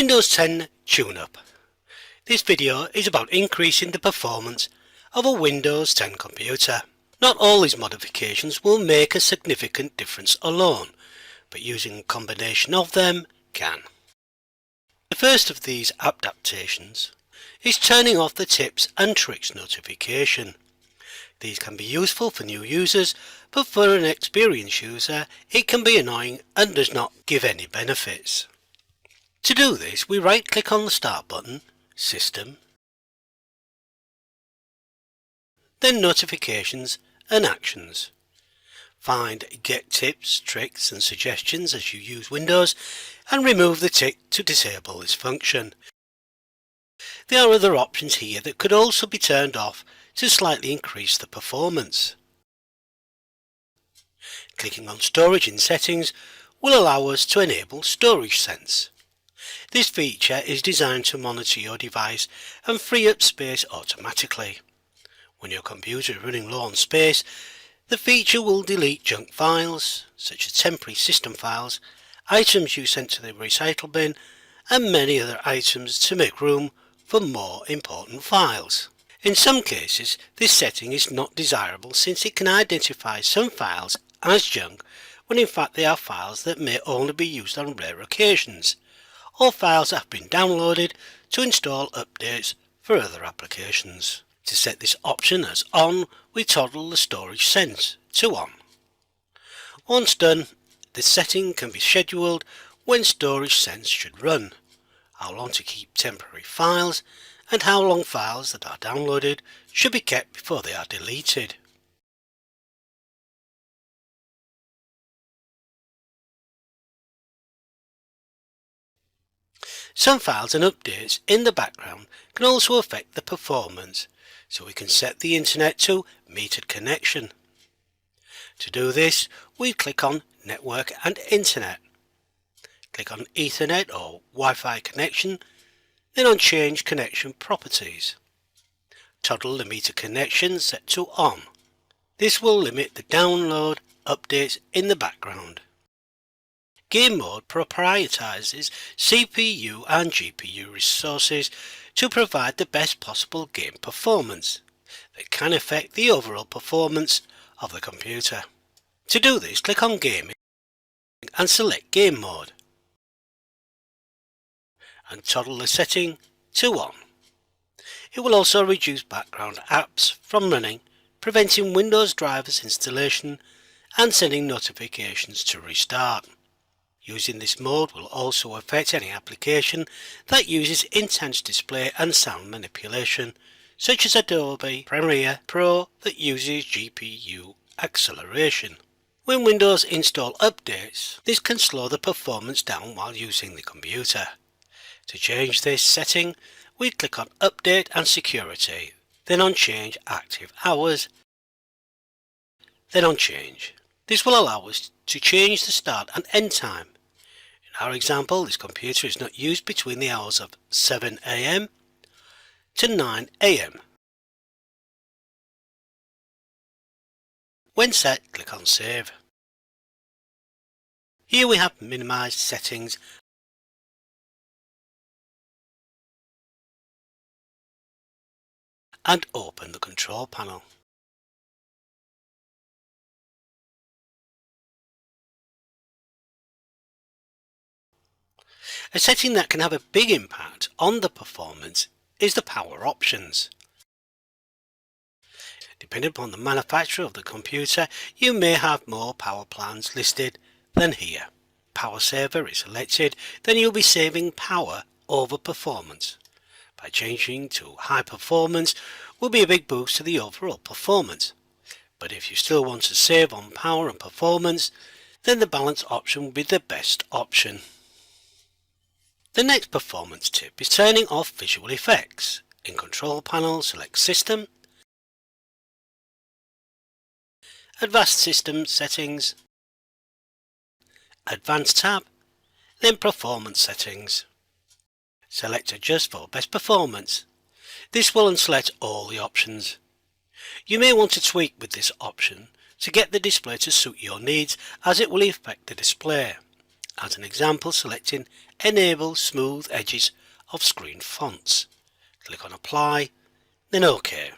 Windows 10 Tune-Up. This video is about increasing the performance of a Windows 10 computer. Not all these modifications will make a significant difference alone, but using a combination of them can. The first of these adaptations is turning off the tips and tricks notification. These can be useful for new users, but for an experienced user it can be annoying and does not give any benefits. To do this, we right click on the Start button, System, then Notifications and Actions. Find Get Tips, Tricks and Suggestions as you use Windows and remove the tick to disable this function. There are other options here that could also be turned off to slightly increase the performance. Clicking on Storage in Settings will allow us to enable Storage Sense. This feature is designed to monitor your device and free up space automatically. When your computer is running low on space, the feature will delete junk files, such as temporary system files, items you sent to the recycle bin, and many other items to make room for more important files. In some cases, this setting is not desirable since it can identify some files as junk when in fact they are files that may only be used on rare occasions, or files that have been downloaded to install updates for other applications. To set this option as on, we toggle the Storage Sense to on. Once done, this setting can be scheduled when Storage Sense should run, how long to keep temporary files, and how long files that are downloaded should be kept before they are deleted. Some files and updates in the background can also affect the performance, so we can set the internet to metered connection. To do this, we click on Network and Internet. Click on Ethernet or Wi-Fi connection, then on Change Connection Properties. Toggle the meter connection set to on. This will limit the download updates in the background. Game mode prioritizes CPU and GPU resources to provide the best possible game performance that can affect the overall performance of the computer. To do this, click on Gaming and select Game Mode and toggle the setting to on. It will also reduce background apps from running, preventing Windows drivers installation and sending notifications to restart. Using this mode will also affect any application that uses intense display and sound manipulation, such as Adobe Premiere Pro that uses GPU acceleration. When Windows install updates, this can slow the performance down while using the computer. To change this setting, we click on Update and Security, then on Change Active Hours, then on Change. This will allow us to change the start and end time. In our example, this computer is not used between the hours of 7 AM to 9 AM. When set, click on Save. Here we have minimized settings and open the control panel. A setting that can have a big impact on the performance is the power options. Depending upon the manufacturer of the computer, you may have more power plans listed than here. Power Saver is selected, then you'll be saving power over performance. By changing to high performance will be a big boost to the overall performance. But if you still want to save on power and performance, then the balance option will be the best option. The next performance tip is turning off visual effects. In Control Panel, select System, Advanced System Settings, Advanced tab, then Performance Settings. Select Adjust for best performance. This will unselect all the options. You may want to tweak with this option to get the display to suit your needs, as it will affect the display. as an example, selecting Enable Smooth Edges of Screen Fonts. Click on Apply, then OK.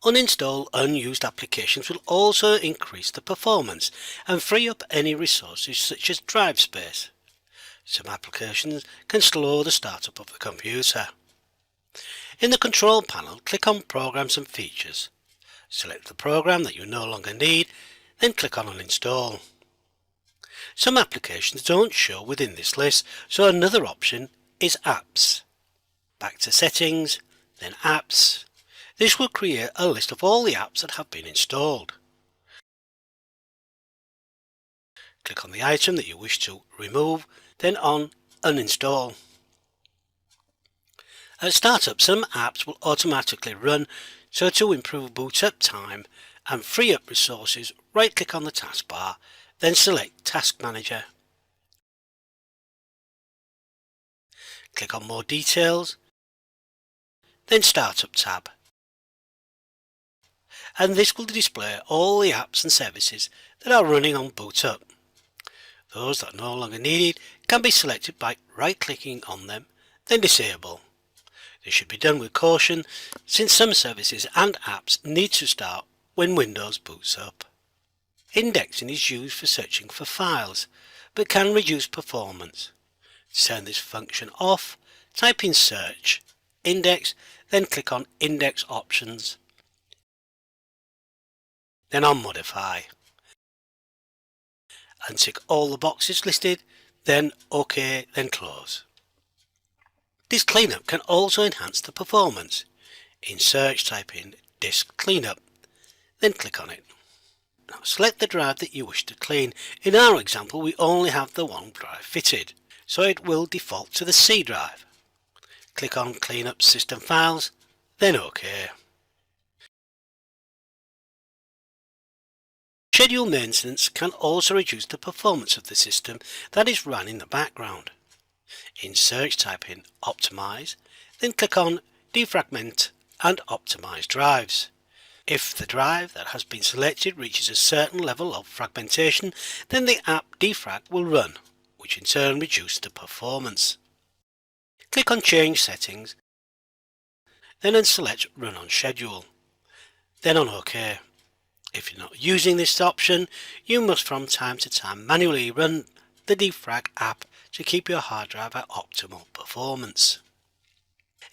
Uninstall unused applications will also increase the performance and free up any resources such as drive space. Some applications can slow the startup of the computer. In the control panel, click on Programs and Features. Select the program that you no longer need, then click on Uninstall. Some applications don't show within this list, so another option is Apps. Back to Settings, then Apps. This will create a list of all the apps that have been installed. Click on the item that you wish to remove, then on Uninstall. At startup, some apps will automatically run, so to improve boot up time and free up resources, right click on the taskbar, then select Task Manager. Click on More Details, then Startup tab. And this will display all the apps and services that are running on boot up. Those that are no longer needed can be selected by right clicking on them, then disable. This should be done with caution, since some services and apps need to start when Windows boots up. Indexing is used for searching for files, but can reduce performance. To turn this function off, type in Search, Index, then click on Index Options, then on Modify, and tick all the boxes listed, then OK, then Close. This cleanup can also enhance the performance. In Search, type in Disk Cleanup, then click on it. Now select the drive that you wish to clean. In our example, we only have the one drive fitted, so it will default to the C drive. Click on Clean Up System Files, then OK. Schedule maintenance can also reduce the performance of the system that is run in the background. In Search, type in Optimize, then click on Defragment and Optimize Drives. If the drive that has been selected reaches a certain level of fragmentation, then the app defrag will run, which in turn reduces the performance. Click on Change Settings, then unselect Run on Schedule, then on OK. If you're not using this option, you must from time to time manually run the defrag app to keep your hard drive at optimal performance.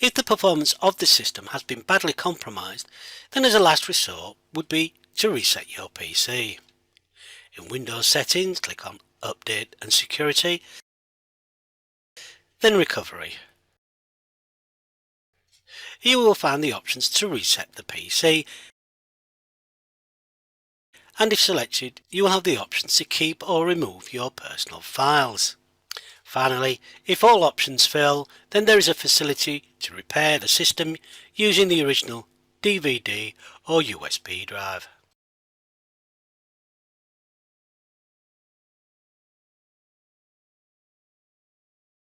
If the performance of the system has been badly compromised, then as a last resort would be to reset your PC. In Windows Settings, click on Update and Security, then Recovery. You will find the options to reset the PC, and if selected, you will have the options to keep or remove your personal files. Finally, if all options fail, then there is a facility to repair the system using the original DVD or USB drive.